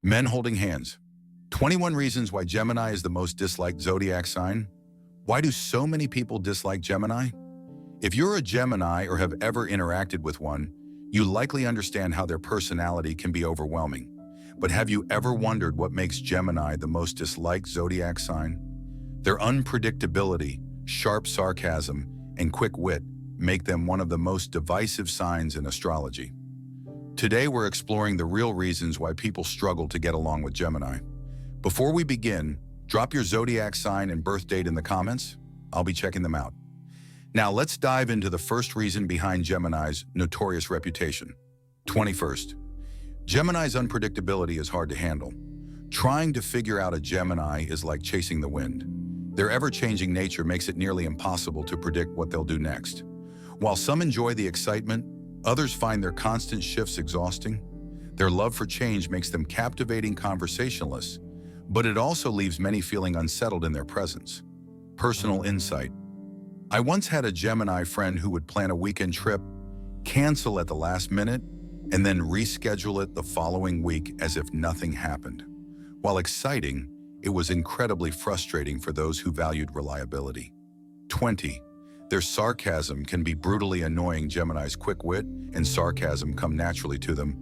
Men holding hands. 21 reasons why Gemini is the most disliked zodiac sign. Why do so many people dislike Gemini? If you're a Gemini or have ever interacted with one, you likely understand how their personality can be overwhelming. But have you ever wondered what makes Gemini the most disliked zodiac sign? Their unpredictability, sharp sarcasm, and quick wit make them one of the most divisive signs in astrology. Today we're exploring the real reasons why people struggle to get along with Gemini. Before we begin, drop your zodiac sign and birth date in the comments. I'll be checking them out. Now let's dive into the first reason behind Gemini's notorious reputation. 21st. Gemini's unpredictability is hard to handle. Trying to figure out a Gemini is like chasing the wind. Their ever-changing nature makes it nearly impossible to predict what they'll do next. While some enjoy the excitement, others find their constant shifts exhausting. Their love for change makes them captivating conversationalists, but it also leaves many feeling unsettled in their presence. Personal insight. I once had a Gemini friend who would plan a weekend trip, cancel at the last minute, and then reschedule it the following week as if nothing happened. While exciting, it was incredibly frustrating for those who valued reliability. 20. Their sarcasm can be brutally annoying. Gemini's quick wit and sarcasm come naturally to them,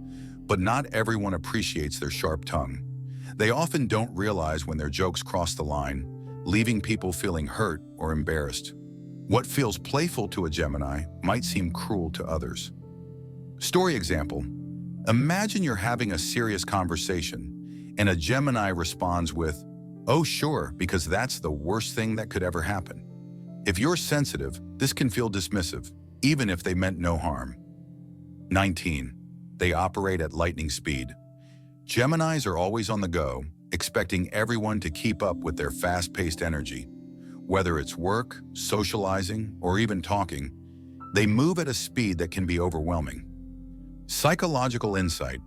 but not everyone appreciates their sharp tongue. They often don't realize when their jokes cross the line, leaving people feeling hurt or embarrassed. What feels playful to a Gemini might seem cruel to others. Story example. Imagine you're having a serious conversation and a Gemini responds with, "Oh sure, because that's the worst thing that could ever happen." If you're sensitive, this can feel dismissive, even if they meant no harm. 19. They operate at lightning speed. Geminis are always on the go, expecting everyone to keep up with their fast-paced energy. Whether it's work, socializing, or even talking, they move at a speed that can be overwhelming. Psychological insight.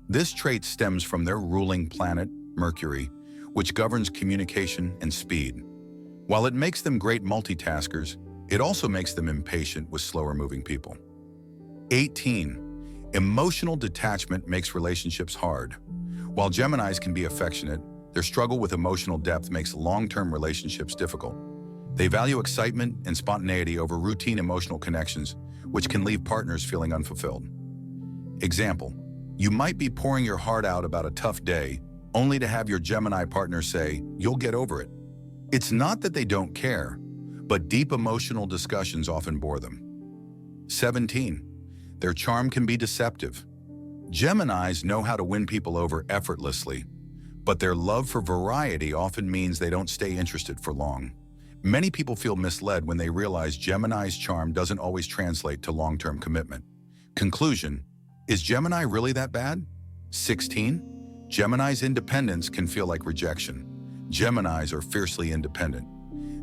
This trait stems from their ruling planet, Mercury, which governs communication and speed. While it makes them great multitaskers, it also makes them impatient with slower-moving people. 18. Emotional detachment makes relationships hard. While Geminis can be affectionate, their struggle with emotional depth makes long-term relationships difficult. They value excitement and spontaneity over routine emotional connections, which can leave partners feeling unfulfilled. Example, you might be pouring your heart out about a tough day, only to have your Gemini partner say, "You'll get over it." It's not that they don't care, but deep emotional discussions often bore them. 17. Their charm can be deceptive. Geminis know how to win people over effortlessly, but their love for variety often means they don't stay interested for long. Many people feel misled when they realize Gemini's charm doesn't always translate to long-term commitment. Conclusion, is Gemini really that bad? 16. Gemini's independence can feel like rejection. Geminis are fiercely independent.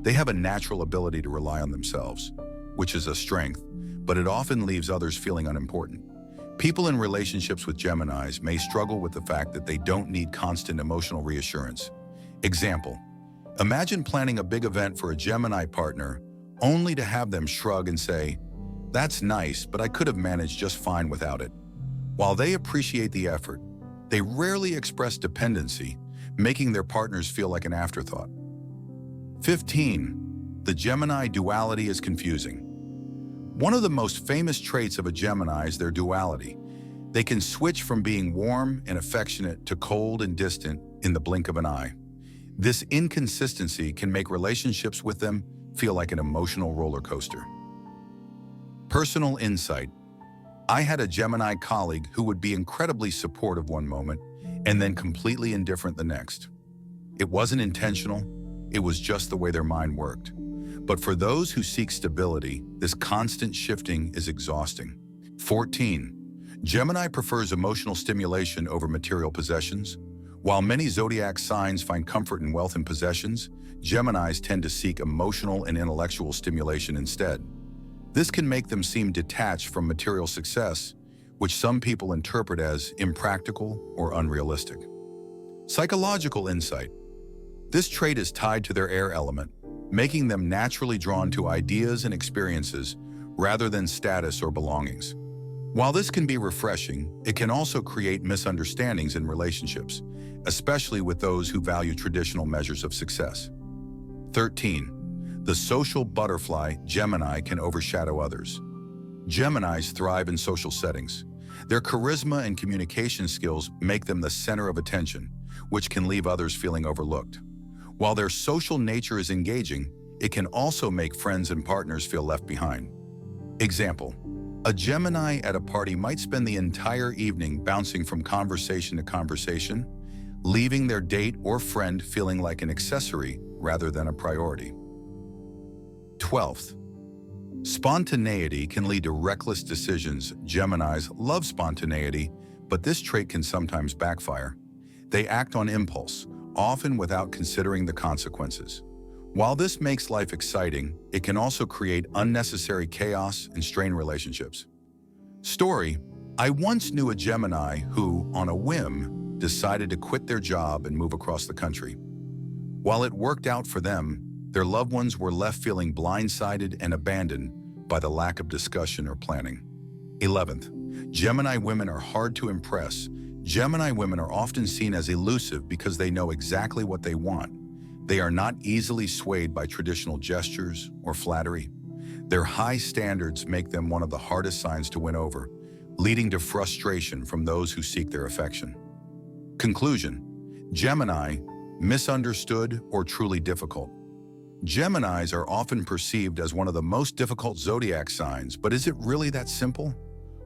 They have a natural ability to rely on themselves, which is a strength, but it often leaves others feeling unimportant. People in relationships with Geminis may struggle with the fact that they don't need constant emotional reassurance. Example, imagine planning a big event for a Gemini partner only to have them shrug and say, "That's nice, but I could have managed just fine without it." While they appreciate the effort, they rarely express dependency, making their partners feel like an afterthought. 15. The Gemini duality is confusing. One of the most famous traits of a Gemini is their duality. They can switch from being warm and affectionate to cold and distant in the blink of an eye. This inconsistency can make relationships with them feel like an emotional roller coaster. Personal insight. I had a Gemini colleague who would be incredibly supportive one moment and then completely indifferent the next. It wasn't intentional, it was just the way their mind worked. But for those who seek stability, this constant shifting is exhausting. 14. Gemini prefers emotional stimulation over material possessions. While many zodiac signs find comfort in wealth and possessions, Geminis tend to seek emotional and intellectual stimulation instead. This can make them seem detached from material success, which some people interpret as impractical or unrealistic. Psychological insight. This trait is tied to their air element, making them naturally drawn to ideas and experiences rather than status or belongings. While this can be refreshing, it can also create misunderstandings in relationships, especially with those who value traditional measures of success. 13. The social butterfly, Gemini, can overshadow others. Geminis thrive in social settings. Their charisma and communication skills make them the center of attention, which can leave others feeling overlooked. While their social nature is engaging, it can also make friends and partners feel left behind. Example: a Gemini at a party might spend the entire evening bouncing from conversation to conversation, leaving their date or friend feeling like an accessory rather than a priority. 12th, spontaneity can lead to reckless decisions. Geminis love spontaneity, but this trait can sometimes backfire. They act on impulse, often without considering the consequences. While this makes life exciting, it can also create unnecessary chaos and strain relationships. Story: I once knew a Gemini who, on a whim, decided to quit their job and move across the country. While it worked out for them, their loved ones were left feeling blindsided and abandoned by the lack of discussion or planning. 11th, Gemini women are hard to impress. Gemini women are often seen as elusive because they know exactly what they want. They are not easily swayed by traditional gestures or flattery. Their high standards make them one of the hardest signs to win over, leading to frustration from those who seek their affection. Conclusion: Gemini, misunderstood or truly difficult. Geminis are often perceived as one of the most difficult zodiac signs, but is it really that simple?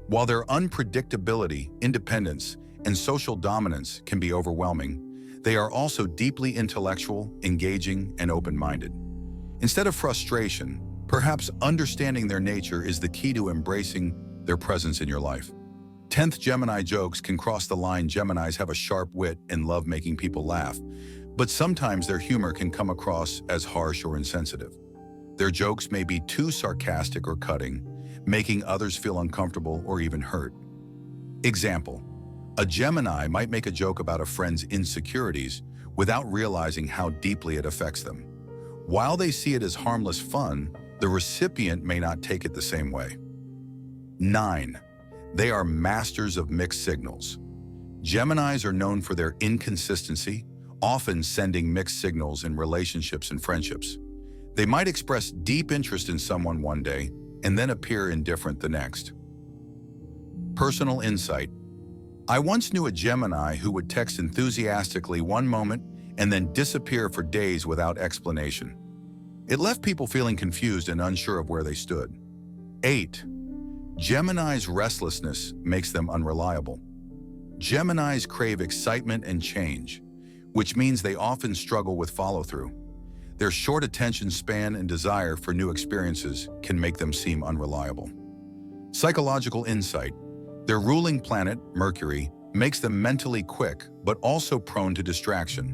While their unpredictability, independence, and social dominance can be overwhelming, they are also deeply intellectual, engaging, and open-minded. Instead of frustration, perhaps understanding their nature is the key to embracing their presence in your life. 10th, Gemini jokes can cross the line. Geminis have a sharp wit and love making people laugh, but sometimes their humor can come across as harsh or insensitive. Their jokes may be too sarcastic or cutting, making others feel uncomfortable or even hurt. Example: a Gemini might make a joke about a friend's insecurities without realizing how deeply it affects them. While they see it as harmless fun, the recipient may not take it the same way. 9. They are masters of mixed signals. Geminis are known for their inconsistency, often sending mixed signals in relationships and friendships. They might express deep interest in someone one day and then appear indifferent the next. Personal insight: I once knew a Gemini who would text enthusiastically one moment and then disappear for days without explanation. It left people feeling confused and unsure of where they stood. 8. Gemini's restlessness makes them unreliable. Geminis crave excitement and change, which means they often struggle with follow-through. Their short attention span and desire for new experiences can make them seem unreliable. Psychological insight: their ruling planet, Mercury, makes them mentally quick but also prone to distraction.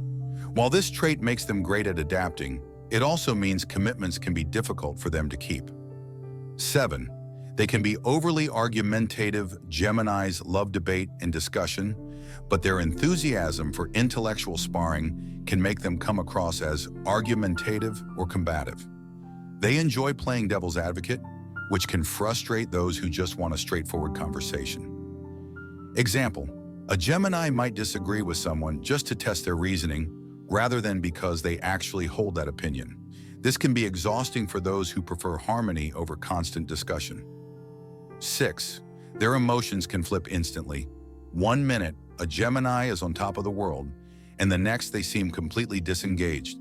While this trait makes them great at adapting, it also means commitments can be difficult for them to keep. 7. They can be overly argumentative. Geminis love debate and discussion, but their enthusiasm for intellectual sparring can make them come across as argumentative or combative. They enjoy playing devil's advocate, which can frustrate those who just want a straightforward conversation. Example: a Gemini might disagree with someone just to test their reasoning, rather than because they actually hold that opinion. This can be exhausting for those who prefer harmony over constant discussion. 6. Their emotions can flip instantly. One minute, a Gemini is on top of the world, and the next they seem completely disengaged.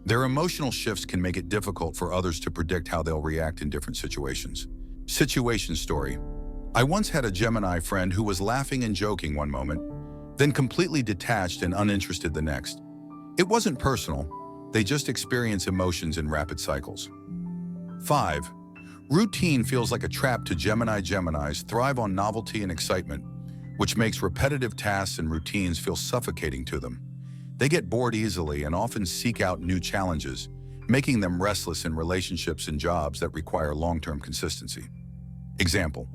Their emotional shifts can make it difficult for others to predict how they'll react in different situations. Situation story: I once had a Gemini friend who was laughing and joking one moment, then completely detached and uninterested the next. It wasn't personal, they just experience emotions in rapid cycles. 5. Routine feels like a trap to Gemini. Geminis thrive on novelty and excitement, which makes repetitive tasks and routines feel suffocating to them. They get bored easily and often seek out new challenges, making them restless in relationships and jobs that require long-term consistency. Example: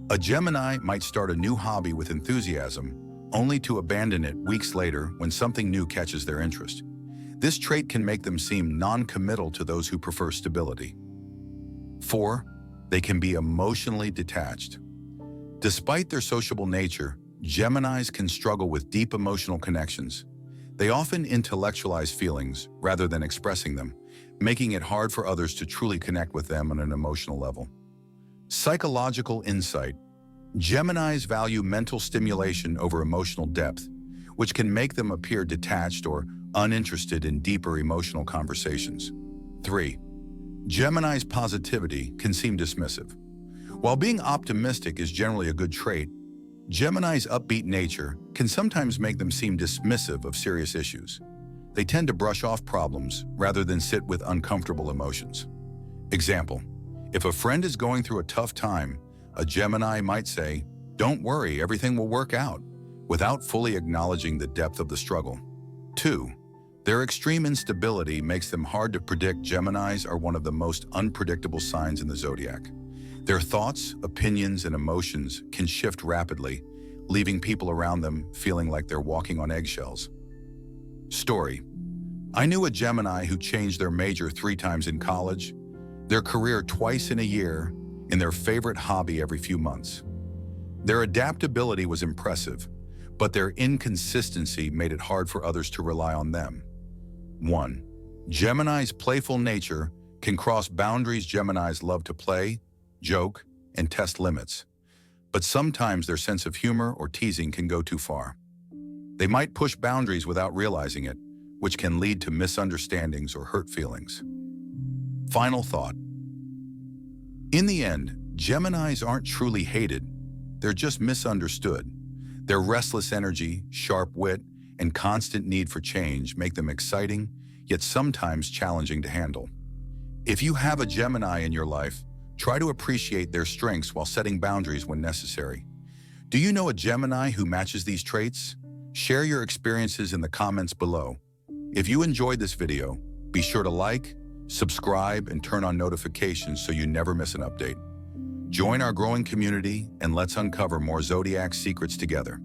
a Gemini might start a new hobby with enthusiasm, only to abandon it weeks later when something new catches their interest. This trait can make them seem non-committal to those who prefer stability. 4. They can be emotionally detached. Despite their sociable nature, Geminis can struggle with deep emotional connections. They often intellectualize feelings rather than expressing them, making it hard for others to truly connect with them on an emotional level. Psychological insight. Geminis value mental stimulation over emotional depth, which can make them appear detached or uninterested in deeper emotional conversations. 3. Gemini's positivity can seem dismissive. While being optimistic is generally a good trait, Gemini's upbeat nature can sometimes make them seem dismissive of serious issues. They tend to brush off problems rather than sit with uncomfortable emotions. Example, if a friend is going through a tough time, a Gemini might say, "Don't worry, everything will work out," without fully acknowledging the depth of the struggle. 2. Their extreme instability makes them hard to predict. Geminis are one of the most unpredictable signs in the zodiac. Their thoughts, opinions, and emotions can shift rapidly, leaving people around them feeling like they're walking on eggshells. Story. I knew a Gemini who changed their major 3 times in college, their career twice in a year, and their favorite hobby every few months. Their adaptability was impressive, but their inconsistency made it hard for others to rely on them. 1. Gemini's playful nature can cross boundaries. Geminis love to play, joke, and test limits, but sometimes their sense of humor or teasing can go too far. They might push boundaries without realizing it, which can lead to misunderstandings or hurt feelings. Final thought. In the end, Geminis aren't truly hated, they're just misunderstood. Their restless energy, sharp wit, and constant need for change make them exciting, yet sometimes challenging to handle. If you have a Gemini in your life, try to appreciate their strengths while setting boundaries when necessary. Do you know a Gemini who matches these traits? Share your experiences in the comments below. If you enjoyed this video, be sure to like, subscribe, and turn on notifications so you never miss an update. Join our growing community and let's uncover more zodiac secrets together.